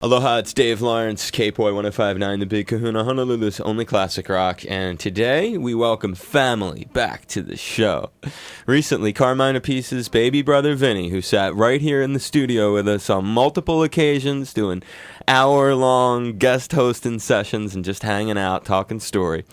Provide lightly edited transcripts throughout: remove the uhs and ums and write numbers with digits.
Aloha, it's Dave Lawrence, K-Poi 1059, the Big Kahuna, Honolulu's only classic rock, and today we welcome family back to the show. Recently, Carmine Appice's baby brother Vinny, who sat right here in the studio with us on multiple occasions, doing hour-long guest hosting sessions and just hanging out, talking story,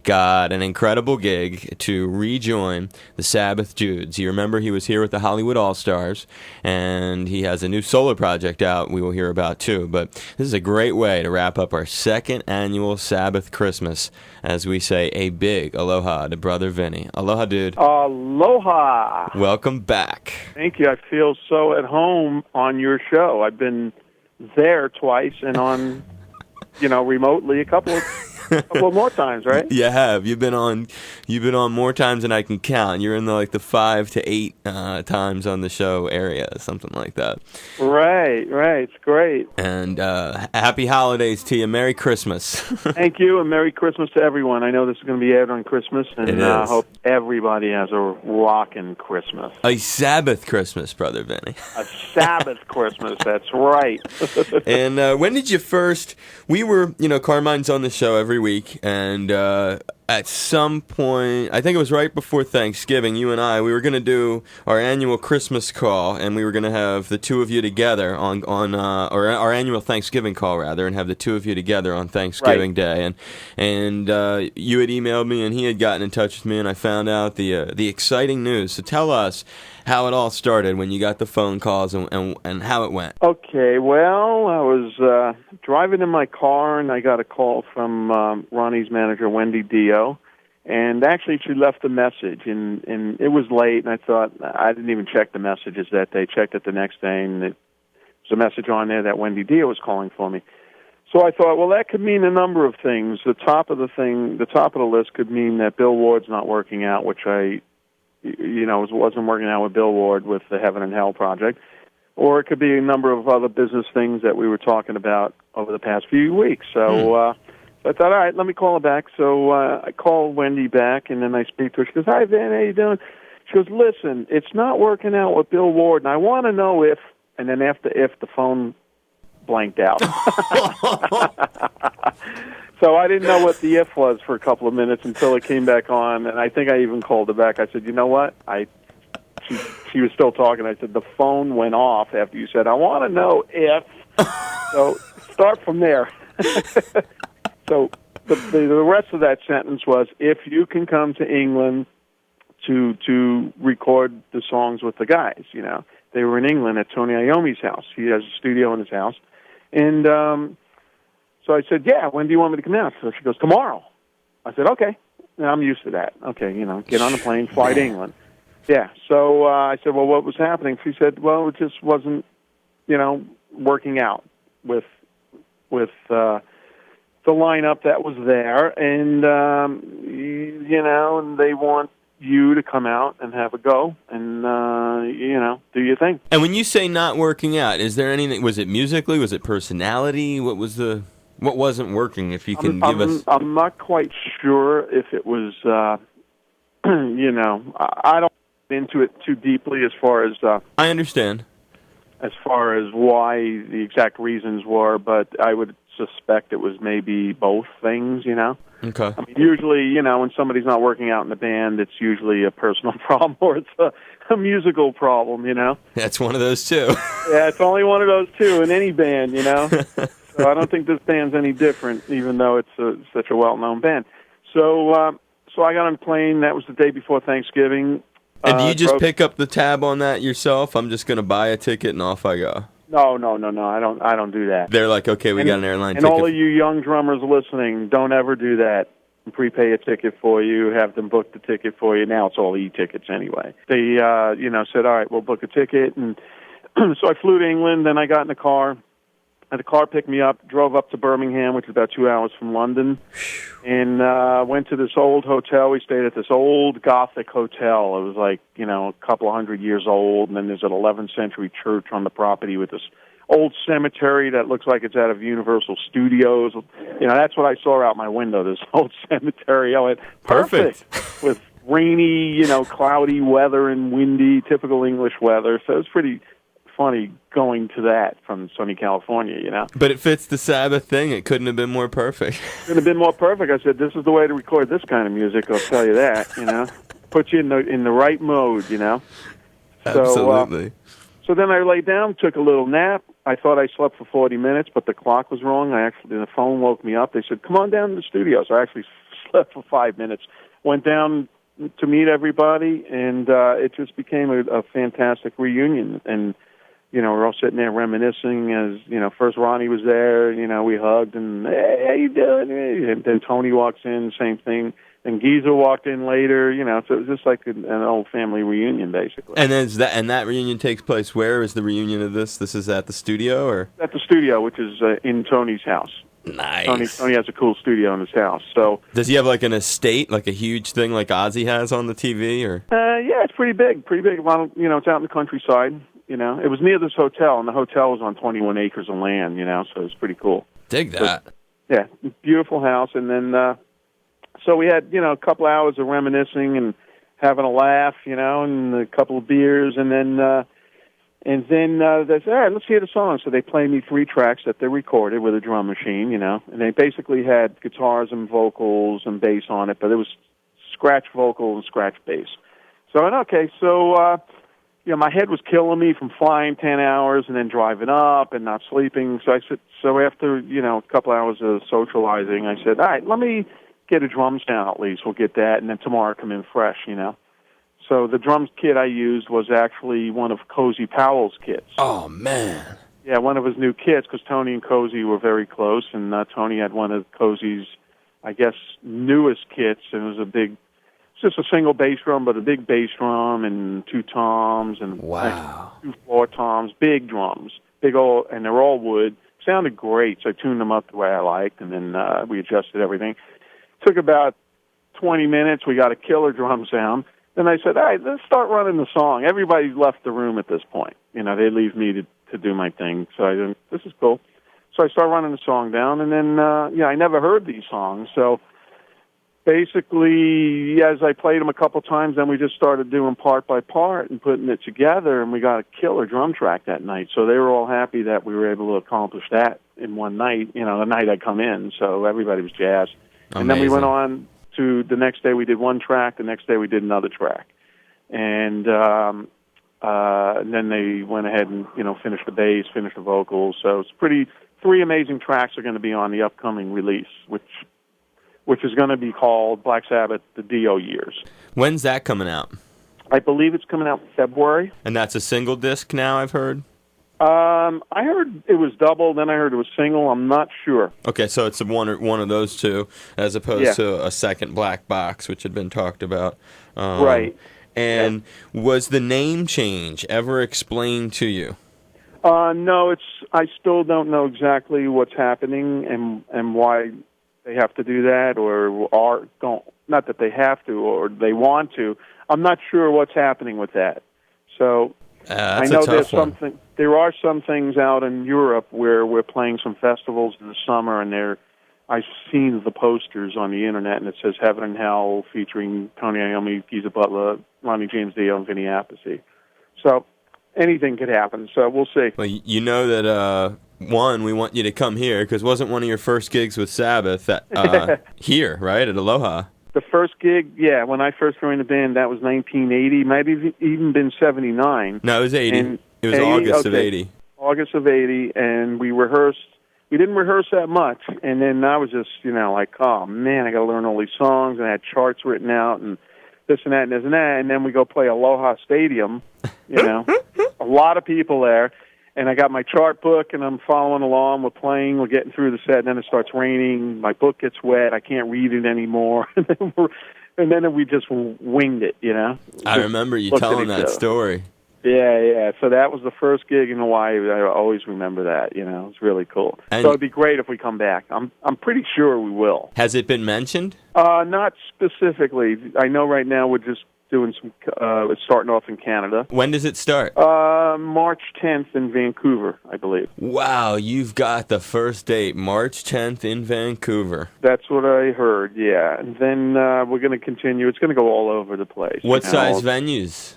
got an incredible gig to rejoin the Sabbath Judes. You remember he was here with the Hollywood All-Stars, and he has a new solo project out we will hear about too. But this is a great way to wrap up our second annual Sabbath Christmas, as we say a big aloha to Brother Vinny. Aloha, dude. Aloha. Welcome back. Thank you. I feel so at home on your show. I've been there twice and on, remotely a couple more times, right? You have. You've been on more times than I can count. You're in the 5 to 8 times on the show area, something like that. Right. It's great. And happy holidays to you. Merry Christmas. Thank you, and Merry Christmas to everyone. I know this is going to be aired on Christmas, and I hope everybody has a rockin' Christmas. A Sabbath Christmas, Brother Vinny. A Sabbath Christmas, that's right. And when did you first... We were, Carmine's on the show every week, and at some point, I think it was right before Thanksgiving, you and we were going to do our annual Christmas call, and we were going to have the two of you together on or our annual Thanksgiving call, rather, and have the two of you together on Thanksgiving Day. And you had emailed me, and he had gotten in touch with me, and I found out the exciting news. So tell us how it all started when you got the phone calls and how it went. Okay, well, I was driving in my car, and I got a call from Ronnie's manager, Wendy Dio, and actually she left a message, and it was late, and I thought, I didn't even check the messages that day, checked it the next day, and there was a message on there that Wendy Dio was calling for me. So I thought, well, that could mean a number of things. The top of the list could mean that Bill Ward's not working out, which wasn't working out with Bill Ward with the Heaven and Hell project, or it could be a number of other business things that we were talking about over the past few weeks. So I thought, all right, let me call her back. So I called Wendy back, and then I speak to her. She goes, hi, Van, how you doing? She goes, listen, it's not working out with Bill Ward, and I want to know if, and then after if, the phone blanked out. So I didn't know what the if was for a couple of minutes until it came back on, and I think I even called her back. I said, you know what? She was still talking. I said, the phone went off after you said, I want to know if. So start from there. So the rest of that sentence was, if you can come to England to record the songs with the guys, They were in England at Tony Iommi's house. He has a studio in his house. And so I said, yeah, when do you want me to come out? So she goes, tomorrow. I said, okay. Now, I'm used to that. Okay, get on a plane, fly to England. Yeah. So I said, well, what was happening? She said, well, it just wasn't, working out with the lineup that was there. And, and they want you to come out and have a go and, do your thing. And when you say not working out, is there anything, was it musically, was it personality? What wasn't working, if you can give us... I'm not quite sure if it was, I don't get into it too deeply as far as... I understand. As far as why the exact reasons were, but I would suspect it was maybe both things, Okay. I mean, usually, when somebody's not working out in the band, it's usually a personal problem or it's a musical problem, That's one of those, too. Yeah, it's only one of those, too, in any band, So I don't think this band's any different, even though it's such a well-known band. So I got on a plane. That was the day before Thanksgiving. And do you just pick up the tab on that yourself? I'm just going to buy a ticket and off I go. No. I don't do that. They're like, okay, we got an airline ticket. And all of you young drummers listening, don't ever do that. Prepay a ticket for you, have them book the ticket for you. Now it's all e-tickets anyway. They, said, all right, we'll book a ticket. And so I flew to England, then I got in the car. And the car picked me up, drove up to Birmingham, which is about 2 hours from London, and went to this old hotel. We stayed at this old Gothic hotel. It was like, a couple of 100 years old, and then there's an 11th century church on the property with this old cemetery that looks like it's out of Universal Studios. That's what I saw out my window, this old cemetery. I went, perfect. With rainy, cloudy weather and windy, typical English weather. So it was pretty funny going to that from sunny California, But it fits the Sabbath thing. It couldn't have been more perfect. Couldn't have been more perfect. I said, this is the way to record this kind of music, I'll tell you that, Put you in the right mode, Absolutely. So then I laid down, took a little nap. I thought I slept for 40 minutes, but the clock was wrong. The phone woke me up. They said, come on down to the studio. So I actually slept for 5 minutes, went down to meet everybody, and it just became a fantastic reunion. And, we're all sitting there reminiscing as, first Ronnie was there, we hugged, and, hey, how you doing? And then Tony walks in, same thing. And Geezer walked in later, so it was just like an old family reunion, basically. And that reunion takes place where? Is the reunion of this? This is at the studio, or? At the studio, which is in Tony's house. Nice. Tony has a cool studio in his house. So does he have like an estate, like a huge thing like Ozzy has on the TV, or? Yeah, it's pretty big. A lot of, it's out in the countryside. It was near this hotel, and the hotel was on 21 acres of land. So it was pretty cool. Dig that. But, yeah, beautiful house, and then. So we had, a couple hours of reminiscing and having a laugh, and a couple of beers, and then they said, all right, let's hear the song. So they played me 3 tracks that they recorded with a drum machine, and they basically had guitars and vocals and bass on it, but it was scratch vocal and scratch bass. So I went, okay, so my head was killing me from flying 10 hours and then driving up and not sleeping. So I said, after a couple hours of socializing, I said, all right, let me get a drums down at least. We'll get that, and then tomorrow come in fresh, So the drums kit I used was actually one of Cozy Powell's kits. Oh, man. Yeah, one of his new kits, because Tony and Cozy were very close, and Tony had one of Cozy's, I guess, newest kits, and it was it's just a single bass drum, but a big bass drum and 2 toms and 2 floor toms, big drums, big old, and they're all wood. Sounded great, so I tuned them up the way I liked, and then we adjusted everything. Took about 20 minutes. We got a killer drum sound. Then I said, all right, let's start running the song. Everybody's left the room at this point. They leave me to do my thing. So I said, this is cool. So I started running the song down, and then, I never heard these songs. So basically, as I played them a couple times, then we just started doing part by part and putting it together, and we got a killer drum track that night. So they were all happy that we were able to accomplish that in one night, the night I come in. So everybody was jazzed. Amazing. And then we went on to the next day we did one track, the next day we did another track. And then they went ahead and, finished the bass, finished the vocals. So it's 3 amazing tracks are going to be on the upcoming release, which is going to be called Black Sabbath, The Dio Years. When's that coming out? I believe it's coming out in February. And that's a single disc now, I've heard? I heard it was double, then I heard it was single. I'm not sure. Okay, so it's one of those two, as opposed to a second black box, which had been talked about. Right. And was the name change ever explained to you? No, I still don't know exactly what's happening and why they have to do that, not that they have to or they want to. I'm not sure what's happening with that. So I know there are some things out in Europe where we're playing some festivals in the summer, and I've seen the posters on the internet, and it says Heaven and Hell featuring Tony Iommi, Geezer Butler, Ronnie James Dio, and Vinny Appice. So anything could happen. So we'll see. Well, you know that we want you to come here, because wasn't one of your first gigs with Sabbath here, right, at Aloha? The first gig, yeah, when I first joined the band, that was 1980, maybe even been 79. No, it was 80. And it was 80, August of 80. August of 80, and we rehearsed. We didn't rehearse that much, and then I was just, like, oh, man, I got to learn all these songs, and I had charts written out, and this and that and this and that, and then we go play Aloha Stadium, a lot of people there, and I got my chart book, and I'm following along. We're playing. We're getting through the set, and then it starts raining. My book gets wet. I can't read it anymore. And then we just winged it, I remember you telling that story. Yeah. So that was the first gig in Hawaii. I always remember that. It's really cool. And so it'd be great if we come back. I'm pretty sure we will. Has it been mentioned? Not specifically. I know right now we're just doing some. It's starting off in Canada. When does it start? March 10th in Vancouver, I believe. Wow, you've got the first date, March 10th in Vancouver. That's what I heard. Yeah, and then we're going to continue. It's going to go all over the place. What size venues?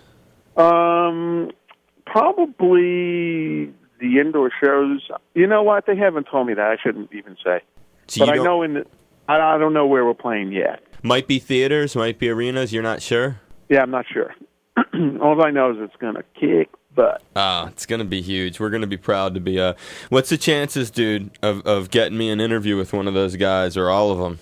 Probably the indoor shows. You know what? They haven't told me that. I shouldn't even say. So but I know I don't know where we're playing yet. Might be theaters, might be arenas. You're not sure? Yeah, I'm not sure. All I know is it's going to kick butt. It's going to be huge. We're going to be proud to be. What's the chances, dude, of getting me an interview with one of those guys or all of them?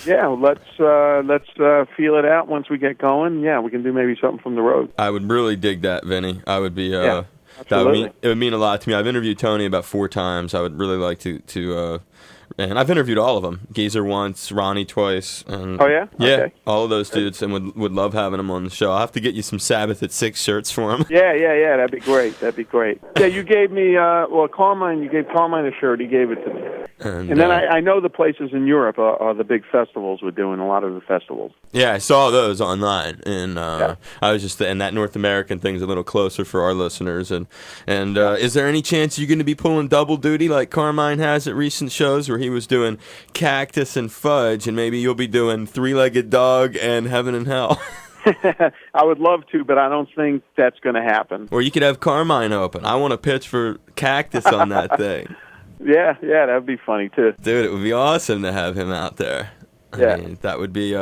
Yeah, let's feel it out once we get going. Yeah, we can do maybe something from the road. I would really dig that, Vinny. I would be. Yeah, absolutely. It would mean a lot to me. I've interviewed Tony about 4 times. I would really like to and I've interviewed all of them. Geezer once, Ronnie twice. And oh, yeah? Yeah, Okay. all of those dudes, and would love having them on the show. I'll have to get you some Sabbath at 6 shirts for them. Yeah, that'd be great. Yeah, you gave me, you gave Carmine a shirt. He gave it to me. And then I know the places in Europe are the big festivals we're doing, a lot of the festivals. Yeah, I saw those online, and I was just, and that North American thing's a little closer for our listeners. And is there any chance you're going to be pulling double duty like Carmine has at recent shows where he was doing Cactus and Fudge, and maybe you'll be doing Three-Legged Dog and Heaven and Hell? I would love to, but I don't think that's going to happen. Or you could have Carmine open. I want to pitch for Cactus on that thing. Yeah, that'd be funny too. Dude, it would be awesome to have him out there. I mean, that would be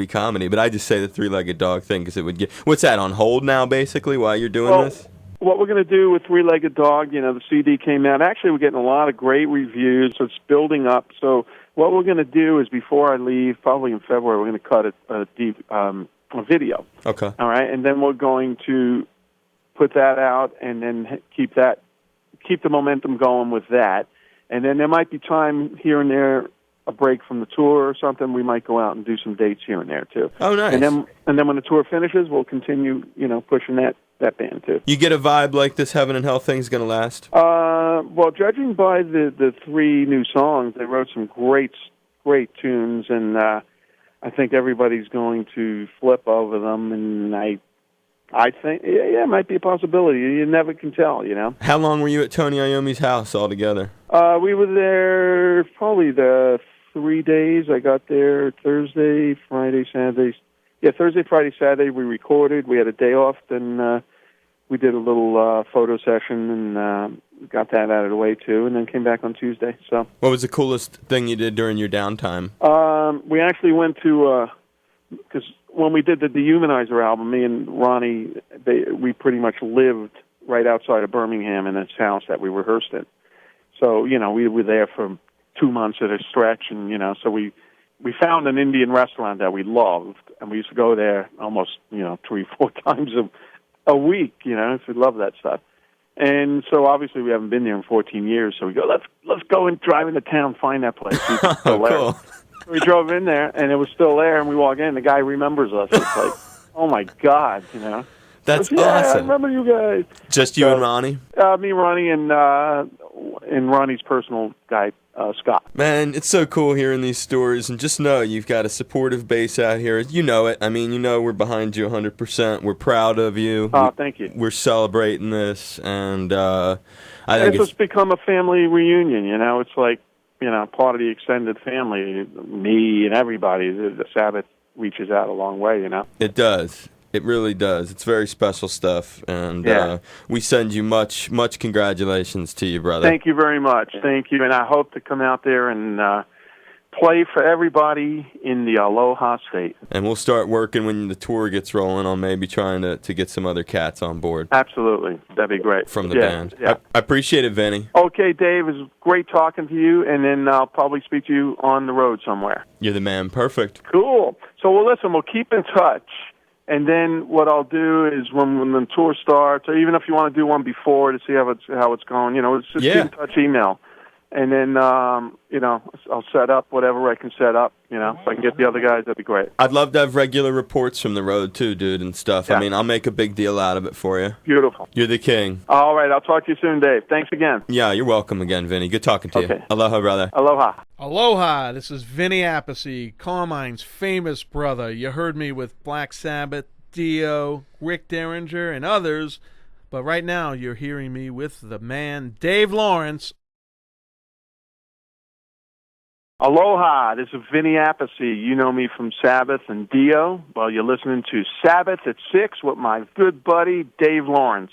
comedy. But I just say the Three-Legged Dog thing because it would get. What's that on hold now? Basically, while you're doing this. What we're going to do with Three-Legged Dog, the CD came out. Actually, we're getting a lot of great reviews, so it's building up. So what we're going to do is before I leave, probably in February, we're going to cut a video. Okay. All right, and then we're going to put that out and then keep the momentum going with that. And then there might be time here and there, a break from the tour or something. We might go out and do some dates here and there too. Oh, nice. And then when the tour finishes, we'll continue, pushing that band too. You get a vibe like this Heaven and Hell thing's going to last? Well, judging by the 3 new songs, they wrote some great tunes, and I think everybody's going to flip over them, and I think, it might be a possibility. You never can tell, How long were you at Tony Iommi's house altogether? We were there probably the 3 days. I got there Thursday, Friday, Saturday. Yeah, Thursday, Friday, Saturday we recorded. We had a day off, then we did a little photo session and got that out of the way too, and then came back on Tuesday. So, what was the coolest thing you did during your downtime? We actually went to because when we did the Dehumanizer album, me and Ronnie, we pretty much lived right outside of Birmingham in this house that we rehearsed in. So, we were there for 2 months at a stretch, and, so we found an Indian restaurant that we loved, and we used to go there almost, 3-4 times a week, so we love that stuff. And so obviously we haven't been there in 14 years, so we go, let's go and drive into town, find that place. Cool. We drove in there, and it was still there, and we walk in, the guy remembers us. It's like, oh, my God, That's awesome. awesome. I remember you guys. Just you and Ronnie? Me, Ronnie, and Ronnie's personal guy, Scott. Man, it's so cool hearing these stories, and just know you've got a supportive base out here. You know it. I mean, we're behind you 100%. We're proud of you. Thank you. We're celebrating this, and I think it's become a family reunion, It's like, part of the extended family, me and everybody. The Sabbath reaches out a long way, It does. It really does. It's very special stuff, and we send you much congratulations to you, brother. Thank you very much. Thank you, and I hope to come out there and play for everybody in the Aloha State. And we'll start working when the tour gets rolling on maybe trying to get some other cats on board. Absolutely. That'd be great. From the band. Yeah. I appreciate it, Vinny. Okay, Dave, it was great talking to you, and then I'll probably speak to you on the road somewhere. You're the man. Perfect. Cool. So, listen, we'll keep in touch. And then what I'll do is when the tour starts, or even if you want to do one before to see how it's going, it's just keep in touch, email. And then, I'll set up whatever I can set up, if I can get the other guys, that'd be great. I'd love to have regular reports from the road, too, dude, and stuff. Yeah. I mean, I'll make a big deal out of it for you. Beautiful. You're the king. All right, I'll talk to you soon, Dave. Thanks again. Yeah, you're welcome again, Vinny. Good talking to you. Aloha, brother. Aloha. Aloha, this is Vinny Appice, Carmine's famous brother. You heard me with Black Sabbath, Dio, Rick Derringer, and others, but right now you're hearing me with the man Dave Lawrence. Aloha, this is Vinny Appice. You know me from Sabbath and Dio. Well, you're listening to Sabbath at 6 with my good buddy Dave Lawrence.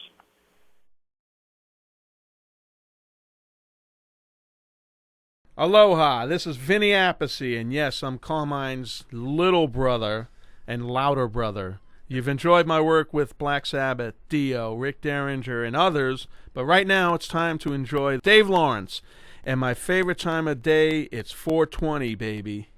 Aloha, this is Vinny Appice, and yes, I'm Carmine's little brother and louder brother. You've enjoyed my work with Black Sabbath, Dio, Rick Derringer, and others, but right now it's time to enjoy Dave Lawrence. And my favorite time of day, it's 420, baby.